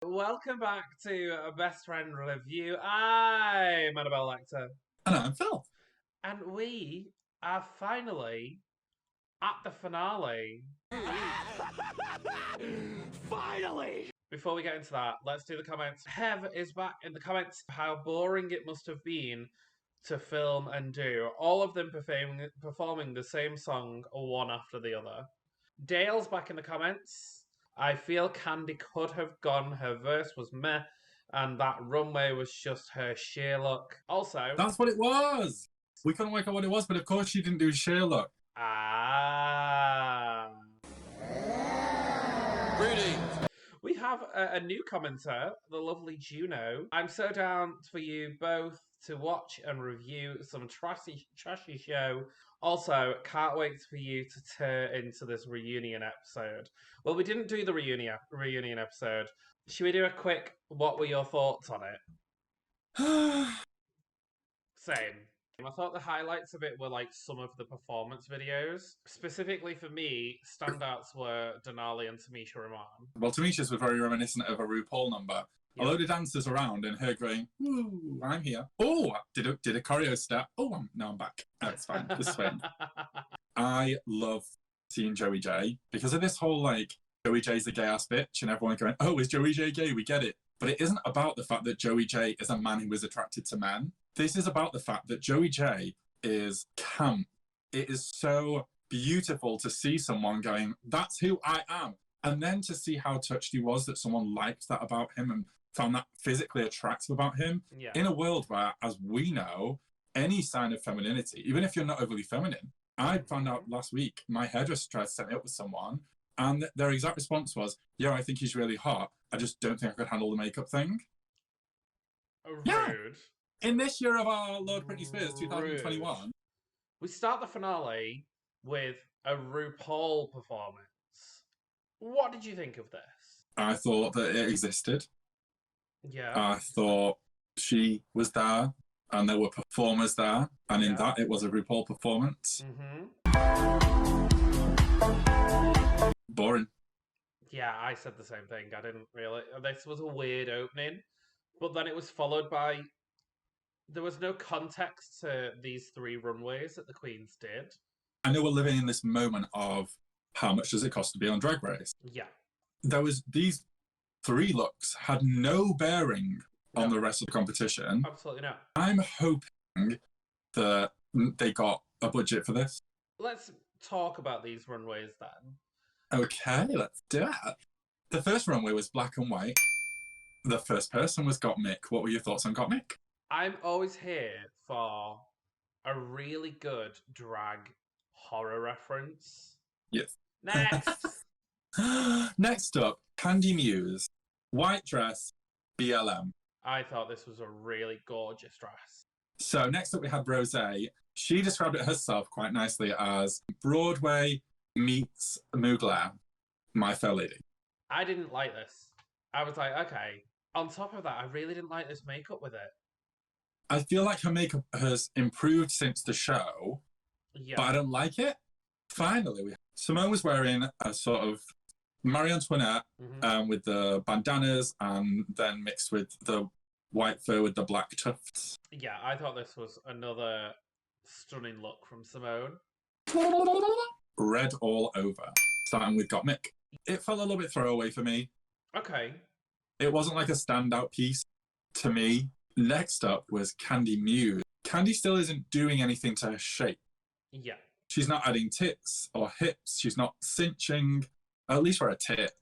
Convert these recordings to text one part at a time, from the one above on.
Welcome back to a Best Friend Review. I'm Annabelle Lecter. And I'm Phil. And we are finally at the finale. Finally! Before we get into that, let's do the comments. Hev is back in the comments. How boring it must have been to film and do. All of them performing the same song, one after the other. Dale's back in the comments. I feel Candy could have gone. Her verse was meh, and that runway was just her sheer luck. Also, That's what it was. We couldn't work out what it was, but of course she didn't do sheer luck. Greetings. We have a new commenter, the lovely Juno. I'm so down for you both to watch and review some trashy show. Also, can't wait for you to turn into this reunion episode. Well, we didn't do the reunion episode. Should we do a quick, what were your thoughts on it? Same. I thought the highlights of it were like some of the performance videos. Specifically for me, standouts were Denali and Tamisha Ramon. Well, Tamisha's was very reminiscent of a RuPaul number. Yep. A load of dancers around and her going, "Ooh, I'm here. Oh, did a choreo step. Oh, now I'm back. Oh, it's fine. This is fine." I love seeing Joey J because of this whole like Joey J's a gay ass bitch and everyone going, "Oh, is Joey J gay? We get it." But it isn't about the fact that Joey J is a man who is attracted to men. This is about the fact that Joey J is camp. It is so beautiful to see someone going, "That's who I am." And then to see how touched he was that someone liked that about him and found that physically attractive about him. Yeah. In a world where, as we know, any sign of femininity, even if you're not overly feminine, I found out last week, my hairdresser tried to set me up with someone and their exact response was, "Yeah, I think he's really hot. I just don't think I could handle the makeup thing." Rude. Yeah. In this year of our Lord Britney Spears, 2021. We start the finale with a RuPaul performance. What did you think of this? I thought that it existed. Yeah. I thought she was there and there were performers there. And in that, it was a RuPaul performance. Boring. Yeah, I said the same thing. I didn't really... This was a weird opening. But then it was followed by... There was no context to these three runways that the queens did. I know we're living in this moment of how much does it cost to be on Drag Race? Yeah. There was these three looks had no bearing on the rest of the competition. Absolutely not. I'm hoping that they got a budget for this. Let's talk about these runways then. Okay, let's do it. The first runway was black and white. The first person was Gottmik. What were your thoughts on Gottmik? I'm always here for a really good drag horror reference. Yes. Next! Next up, Candy Muse. White dress, BLM. I thought this was a really gorgeous dress. So next up we had Rosé. She described it herself quite nicely as Broadway meets Mugler, My Fair Lady. I didn't like this. I was like, okay. On top of that, I really didn't like this makeup with it. I feel like her makeup has improved since the show, but I don't like it. Finally, Simone was wearing a sort of Marie Antoinette with the bandanas and then mixed with the white fur with the black tufts. Yeah, I thought this was another stunning look from Simone. Red all over, starting with Gottmik. It felt a little bit throwaway for me. Okay. It wasn't like a standout piece to me. Next up was Candy Muse. Candy still isn't doing anything to her shape. Yeah. She's not adding tits or hips. She's not cinching, at least for a tit.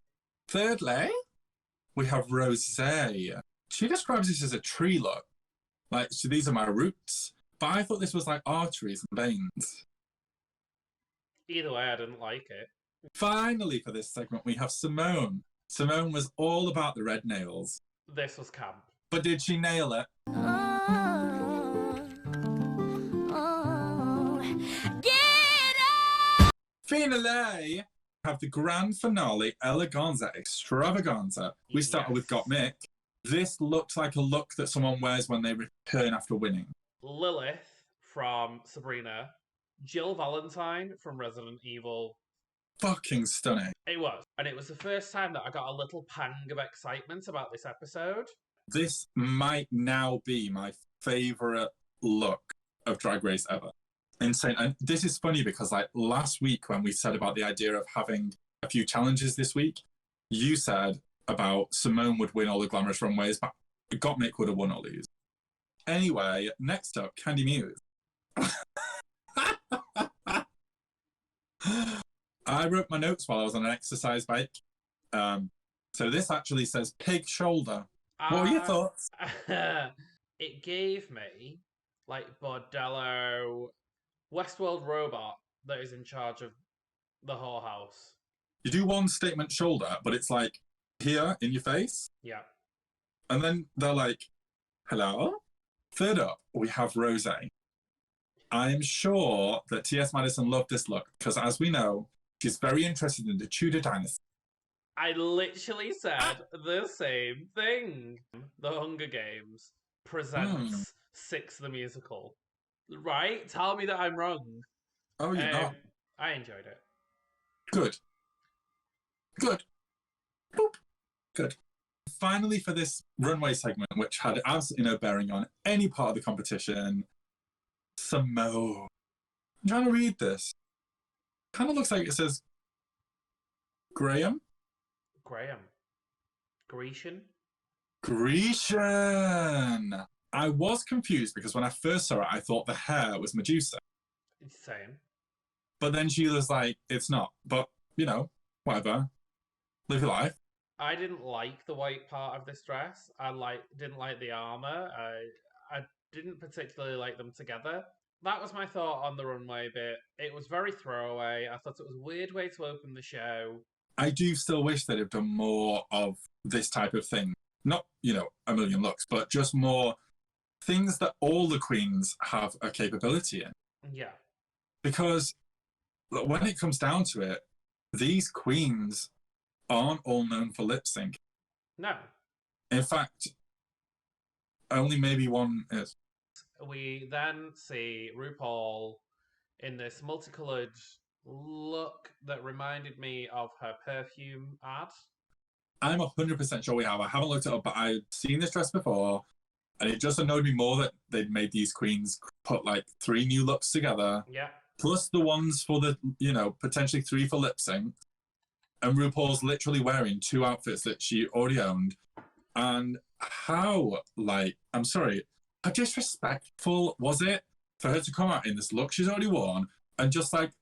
Thirdly, we have Rosé. She describes this as a tree look. Like, so these are my roots. But I thought this was like arteries and veins. Either way, I didn't like it. Finally, for this segment, we have Simone. Simone was all about the red nails. This was camp. But did she nail it? Get up! Finale! Have the grand finale Eleganza Extravaganza. We started with Gottmik. This looked like a look that someone wears when they return after winning. Lilith from Sabrina. Jill Valentine from Resident Evil fucking stunning. It was. And it was the first time that I got a little pang of excitement about this episode. This might now be my favourite look of Drag Race ever. Insane. And this is funny because like last week when we said about the idea of having a few challenges this week, you said about Simone would win all the glamorous runways, but Gottmik would have won all these. Anyway, next up, Candy Muse. I wrote my notes while I was on an exercise bike. So this actually says pig shoulder. What were your thoughts? It gave me like Bordello, Westworld robot that is in charge of the whole house. You do one statement shoulder, but it's like here in your face. Yeah. And then they're like, hello? Third up, we have Rosé. I am sure that T.S. Madison loved this look because, as we know, she's very interested in the Tudor dynasty. I literally said the same thing. The Hunger Games presents Six the Musical. Right? Tell me that I'm wrong. Oh, you're not. I enjoyed it. Good. Good. Boop. Good. Finally, for this runway segment, which had absolutely no bearing on any part of the competition, Simone. I'm trying to read this. Kind of looks like it says Graham. Grecian. I was confused because when I first saw it, I thought the hair was Medusa. It's the same. But then she was like, it's not. But, you know, whatever. Live your life. I didn't like the white part of this dress. Didn't like the armor. I didn't particularly like them together. That was my thought on the runway bit. It was very throwaway. I thought it was a weird way to open the show. I do still wish they'd have done more of this type of thing. Not, you know, a million looks, but just more things that all the queens have a capability in. Yeah. Because when it comes down to it, these queens aren't all known for lip sync. No. In fact, only maybe one is. We then see RuPaul in this multicolored look that reminded me of her perfume ad. I'm 100% sure we have. I haven't looked it up, but I've seen this dress before, and it just annoyed me more that they'd made these queens put like 3 new looks together. Yeah. Plus the ones for the, you know, potentially 3 for lip sync. And RuPaul's literally wearing 2 outfits that she already owned. And how, like, I'm sorry, how disrespectful was it for her to come out in this look she's already worn and just like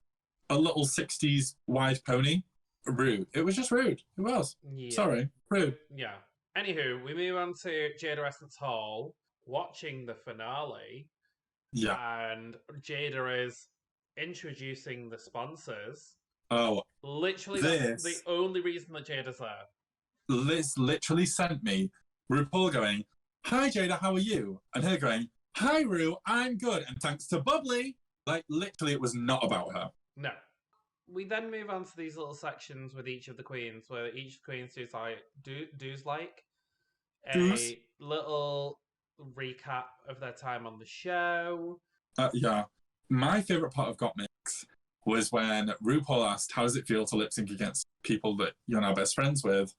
a little 60s wide pony? Rude. It was just rude. It was. Yeah. Sorry. Rude. Yeah. Anywho, we move on to Jada Essence Hall watching the finale. Yeah. And Jada is introducing the sponsors. Oh. Literally, that's the only reason that Jada's there. Liz literally sent me RuPaul going, hi Jada, how are you? And her going, hi Ru, I'm good. And thanks to Bubbly. Like, literally, it was not about her. No. We then move on to these little sections with each of the queens, where each queen does a little recap of their time on the show. Yeah. My favourite part of Got Mix was when RuPaul asked, how does it feel to lip sync against people that you're now best friends with?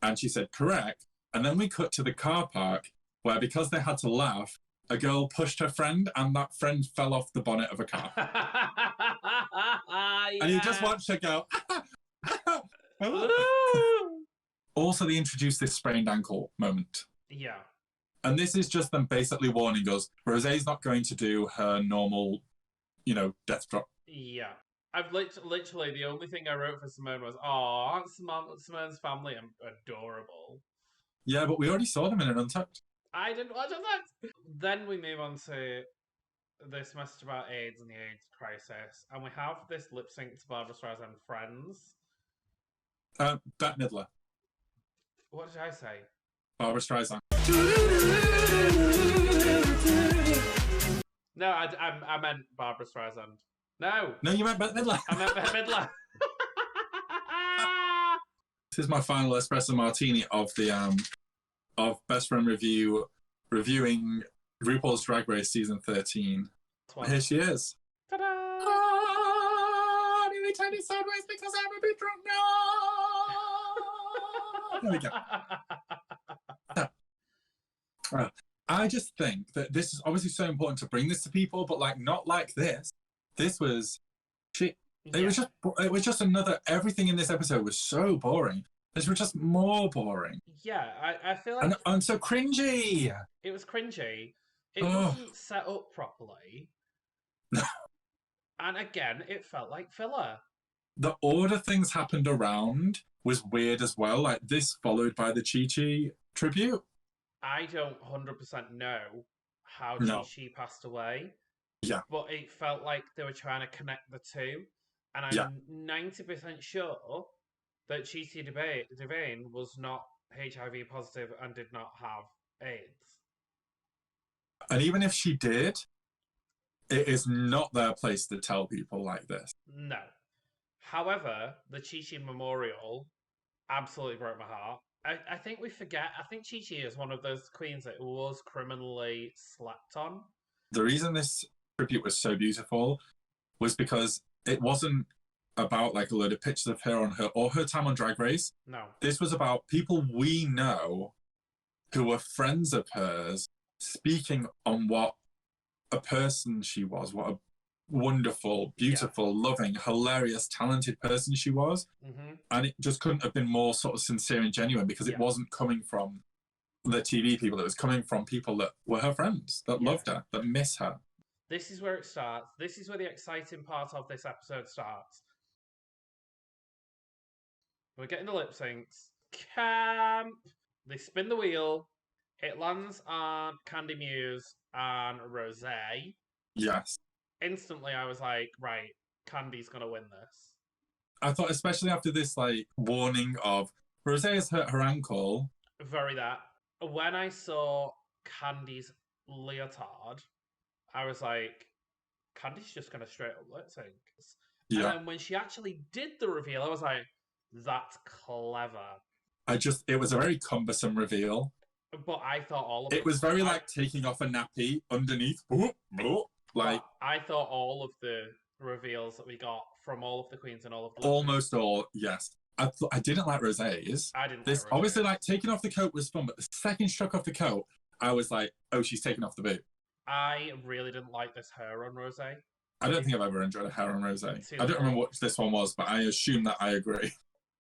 And she said, correct. And then we cut to the car park where, because they had to laugh, a girl pushed her friend and that friend fell off the bonnet of a car. And you just watched her go, Also, they introduced this sprained ankle moment. Yeah. And this is just them basically warning us, Rosé's not going to do her normal, you know, death drop. Yeah. I've literally, the only thing I wrote for Simone was, oh, Simone's family are adorable. Yeah, but we already saw them in an Untucked. I didn't watch it. Then we move on to this message about AIDS and the AIDS crisis. And we have this lip sync to Barbra Streisand Friends. Bette Midler. What did I say? Barbra Streisand. No, I meant Barbra Streisand. No, you meant Bette Midler. I meant Bette Midler. This is my final espresso martini of the of Best Friend Review, reviewing RuPaul's Drag Race season 13. Here she is. Ta-da! Ah, nearly turn it sideways because I'm a bit drunk now. There we go. I just think that this is obviously so important to bring this to people, but like not like this. This was shit. It was just another. Everything in this episode was so boring. This was just more boring. Yeah, I feel like and so cringy. It was cringy. It wasn't set up properly. And again, it felt like filler. The order things happened around was weird as well. Like this followed by the Chi-Chi tribute. I don't 100% know how Chi-Chi passed away. Yeah. But it felt like they were trying to connect the two. And I'm 90% sure that Chi-Chi Devane was not HIV positive and did not have AIDS. And even if she did, it is not their place to tell people like this. No. However, the Chi-Chi Memorial absolutely broke my heart. I think we forget. I think Chi-Chi is one of those queens that was criminally slept on. The reason this tribute was so beautiful was because it wasn't about like a load of pictures of her on her or her time on Drag Race. No. This was about people we know who were friends of hers speaking on what a person she was, what a wonderful, beautiful, loving, hilarious, talented person she was. Mm-hmm. And it just couldn't have been more sort of sincere and genuine because it wasn't coming from the TV people. It was coming from people that were her friends, that loved her, that miss her. This is where it starts. This is where the exciting part of this episode starts. We're getting the lip syncs. Camp! They spin the wheel. It lands on Candy Muse and Rosé. Yes. Instantly, I was like, right, Candy's going to win this. I thought, especially after this, like, warning of Rosé has hurt her ankle. Very that. When I saw Candy's leotard, I was like, Candy's just going to straight up lip sync. Yeah. And then when she actually did the reveal, I was like, that's clever. It was a very cumbersome reveal. But I thought all of it was very like taking off a nappy underneath. Like, I thought all of the reveals that we got from all of the queens and all of the almost all, yes. I didn't like Rosé's. I didn't this like Rosé. Obviously, like taking off the coat was fun, but the second she took off the coat, I was like, oh, she's taking off the boot. I really didn't like this hair on Rosé. I don't think I've ever enjoyed a hair on Rosé. I don't remember what this one was, but I assume that I agree.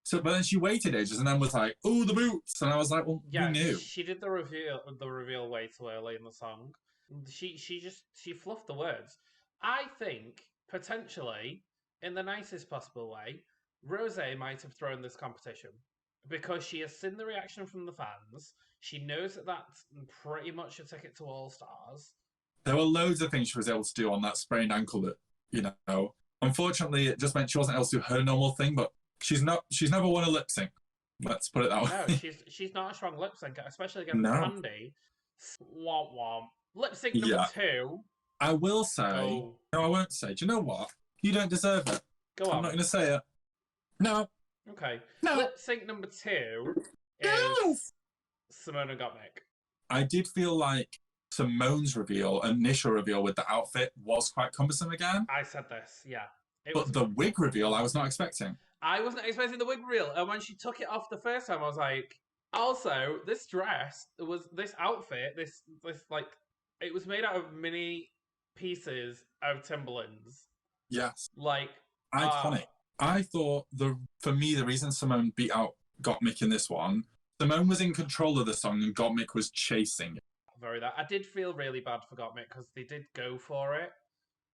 So, but then she waited ages and then was like, "Oh, the boots," and I was like, "Well, yeah, we knew." She did the reveal way too early in the song. She fluffed the words. I think potentially, in the nicest possible way, Rosé might have thrown this competition because she has seen the reaction from the fans. She knows that that's pretty much a ticket to All Stars. There were loads of things she was able to do on that sprained ankle that, you know, unfortunately, it just meant she wasn't able to do her normal thing, but she's never won a lip sync. Let's put it that way. No, she's not a strong lip syncer, especially against Candy. Womp womp. Lip sync number 2. I will say. No, I won't say. Do you know what? You don't deserve it. Go on. I'm not going to say it. No. Okay. No. Lip sync number 2 is Simone and Gottmik. I did feel like Simone's initial reveal with the outfit was quite cumbersome again. I said this, yeah. But the wig reveal, I was not expecting. I wasn't expecting the wig reveal. And when she took it off the first time, I was like, also, this dress, this outfit, this like, it was made out of mini pieces of Timberlands. Yes. Like, iconic. I thought for me, the reason Simone beat out Gottmik in this one, Simone was in control of the song and Gottmik was chasing it. Very that. I did feel really bad for Gottmik because they did go for it.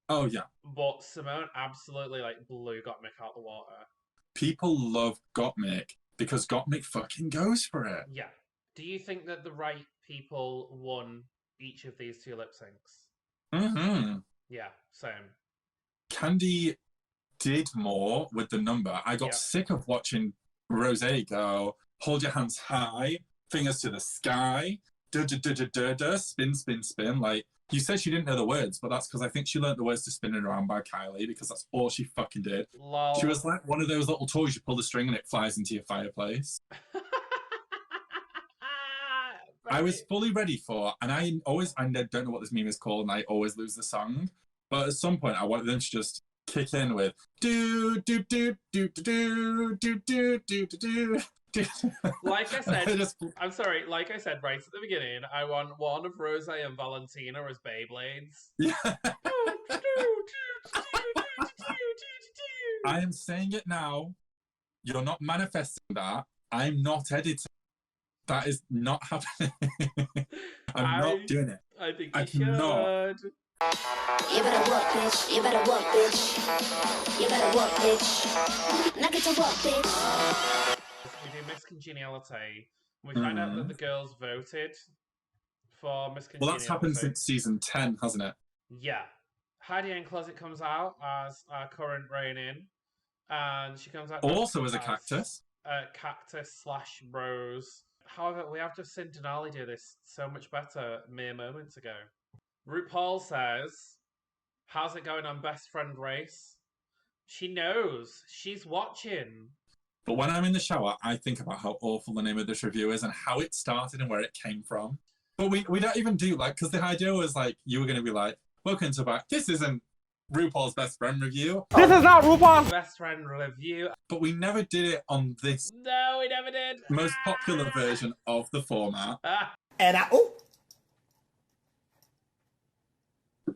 Oh, yeah. But Simone absolutely, like, blew Gottmik out the water. People love Gottmik because Gottmik fucking goes for it. Yeah. Do you think that the right people won each of these 2 lip syncs? Mm-hmm. Yeah, same. Candy did more with the number. I got sick of watching Rosé go, hold your hands high, fingers to the sky, spin, spin, spin. Like, you said she didn't know the words, but that's because I think she learned the words to Spinning Around by Kylie because that's all she fucking did. Lol. She was like one of those little toys you pull the string and it flies into your fireplace. I was fully ready for, and I don't know what this meme is called, and I always lose the song. But at some point, I wanted them to just kick in with do do do do do do do do do do. Like I said, I just- I'm sorry. Like I said right at the beginning, I want one of Rose and Valentina as Beyblades. yeah. I am saying it now. You're not manifesting that. I'm not editing. That is not happening. I'm not doing it. I think I you cannot. should. You better work, bitch. You better work, bitch. You better work, bitch. Knock it to work, bitch. We do Miss Congeniality. We find out that the girls voted for Miss Congeniality. Well, that's happened since season 10, hasn't it? Yeah. Heidi N Closet comes out as our current reigning, and she comes out Also as a cactus. Cactus / Rose. However, we have just seen Denali do this so much better mere moments ago. RuPaul says, "How's it going on Best Friend Race?" She knows. She's watching. But when I'm in the shower, I think about how awful the name of this review is and how it started and where it came from. But we don't even do, like, because the idea was, like, you were going to be like, welcome to back. This isn't RuPaul's Best Friend review. This is not RuPaul's Best Friend review. But we never did it on this No, we never did. most popular version of the format. And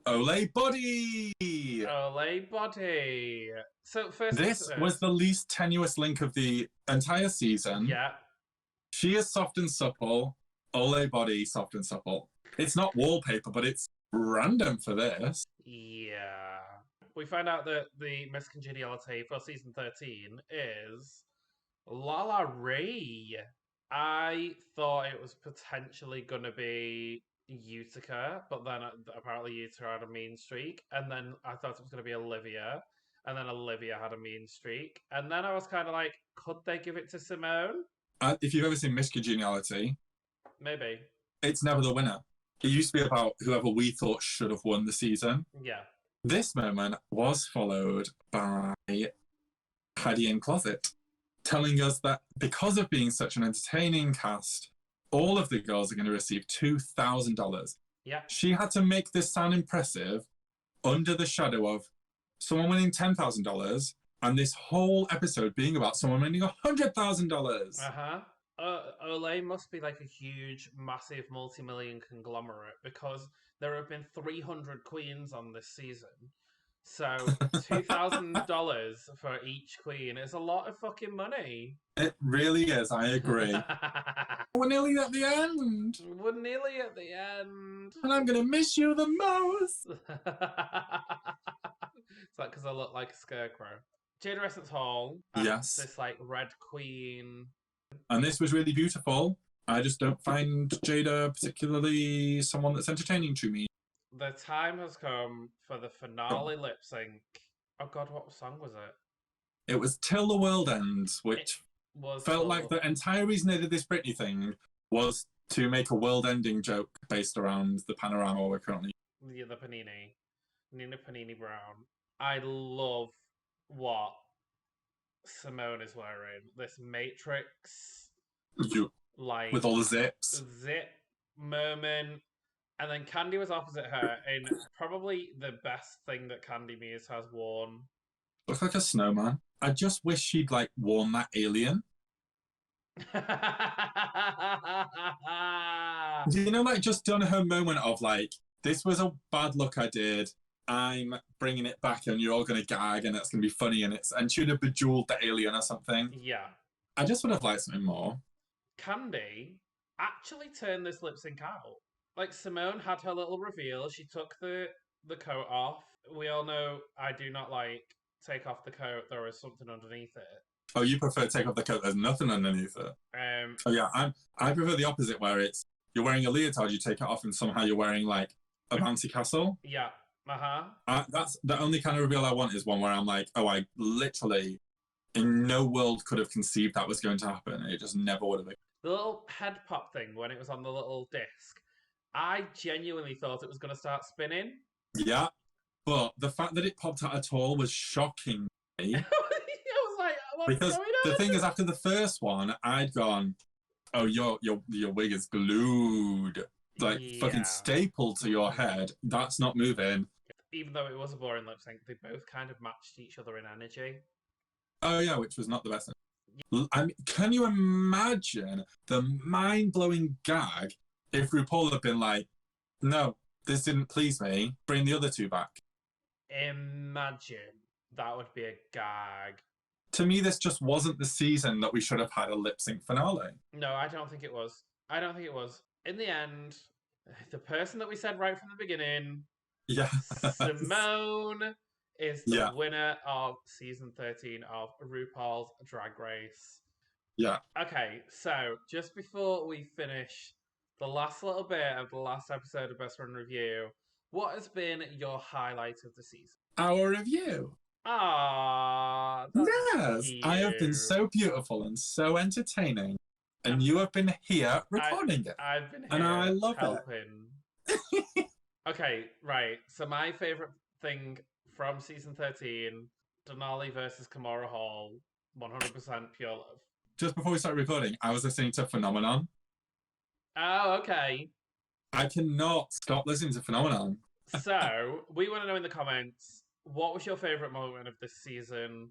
Olay Body! Olay Body. So first, This was the least tenuous link of the entire season. Yeah. She is soft and supple. Olay Body, soft and supple. It's not wallpaper, but it's random for this. Yeah. We find out that the Miss Congeniality for season 13 is Lala Ray. I thought it was potentially going to be Utica, but then apparently Utica had a mean streak. And then I thought it was going to be Olivia. And then Olivia had a mean streak. And then I was kind of like, could they give it to Simone? If you've ever seen Miss Congeniality, Maybe. it's never the winner. It used to be about whoever we thought should have won the season. Yeah. This moment was followed by Heidi N Closet, telling us that because of being such an entertaining cast, all of the girls are going to receive $2,000. Yeah. She had to make this sound impressive under the shadow of someone winning $10,000 and this whole episode being about someone winning $100,000. Uh-huh. Olay must be like a huge, massive, multi-million conglomerate because there have been 300 queens on this season. So $2,000 for each queen is a lot of fucking money. It really is, I agree. We're nearly at the end. We're nearly at the end. And I'm going to miss you the most. Is that because I look like a scarecrow? Jada Essence Hall. Yes. This like red queen. And this was really beautiful. I just don't find Jada particularly someone that's entertaining to me. The time has come for the finale lip sync. Oh god, what song was it? It was Till the World Ends, which felt like the entire reason they did this Britney thing was to make a world-ending joke based around the panorama we're currently. Yeah, the Panini. Nina Panini Brown. I love what Simone is wearing. This Matrix, like, with all the zips. Zip moment. And then Candy was opposite her in probably the best thing that Candy Muse has worn. Looks like a snowman. I just wish she'd, like, worn that alien. You know, like, just done her moment of, like, this was a bad look I did. I'm bringing it back and you're all going to gag and it's going to be funny and she would have bejeweled the alien or something. Yeah. I just would have liked something more. Candy actually turned this lip sync out. Like, Simone had her little reveal. She took the coat off. We all know I do not like take off the coat. There is something underneath it. Oh, you prefer take off the coat? There's nothing underneath it. Oh yeah, I prefer the opposite, where it's you're wearing a leotard, you take it off, and somehow you're wearing like a bouncy castle. Yeah. That's the only kind of reveal I want is one where I'm like, oh, I literally in no world could have conceived that was going to happen. It just never would have been. The little head pop thing when it was on the little disc. I genuinely thought it was going to start spinning. Yeah, but the fact that it popped out at all was shocking me. I was like, what's because going on? The thing is, after the first one, I'd gone, oh, your wig is glued. Like, fucking stapled to your head. That's not moving. even though it was a boring lip sync, they both kind of matched each other in energy. Oh yeah, which was not the best. I mean, can you imagine the mind-blowing gag if RuPaul had been like, no, this didn't please me, bring the other two back? Imagine. That would be a gag. To me, this just wasn't the season that we should have had a lip sync finale. No, I don't think it was. I don't think it was. In the end, the person that we said right from the beginning, Yeah. Simone, is the winner of season 13 of RuPaul's Drag Race. Yeah. Okay, so just before we finish the last little bit of the last episode of Best Friend Review, what has been your highlight of the season? Our review. Ah, yes, I have been so beautiful and so entertaining, and you have been here recording it. I've been here and I love helping. Okay, right. So my favorite thing from season 13, Denali versus Kimora Hall, 100% pure love. Just before we start recording, I was listening to Phenomenon. Oh, okay. I cannot stop listening to Phenomenon. So, we want to know in the comments, what was your favourite moment of this season?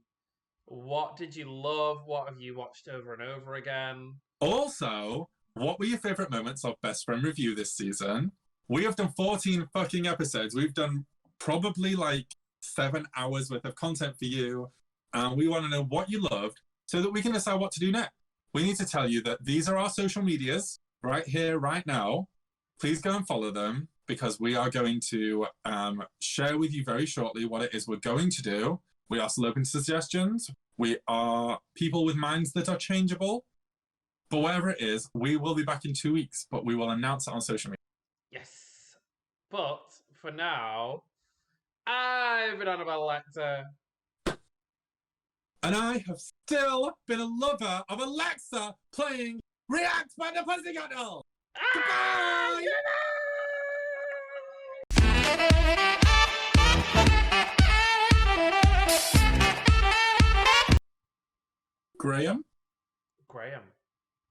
What did you love? What have you watched over and over again? Also, what were your favourite moments of Best Friend Review this season? We have done 14 fucking episodes. We've done probably like 7 hours worth of content for you. And we want to know what you loved so that we can decide what to do next. We need to tell you that these are our social medias right here, right now. Please go and follow them, because we are going to share with you very shortly what it is we're going to do. We are still open to suggestions. We are people with minds that are changeable. But whatever it is, we will be back in 2 weeks, but we will announce it on social media. Yes. But for now, I've been on about Alexa. And I have still been a lover of Alexa playing React by the Pussycat Dolls. Goodbye! Graham? Graham.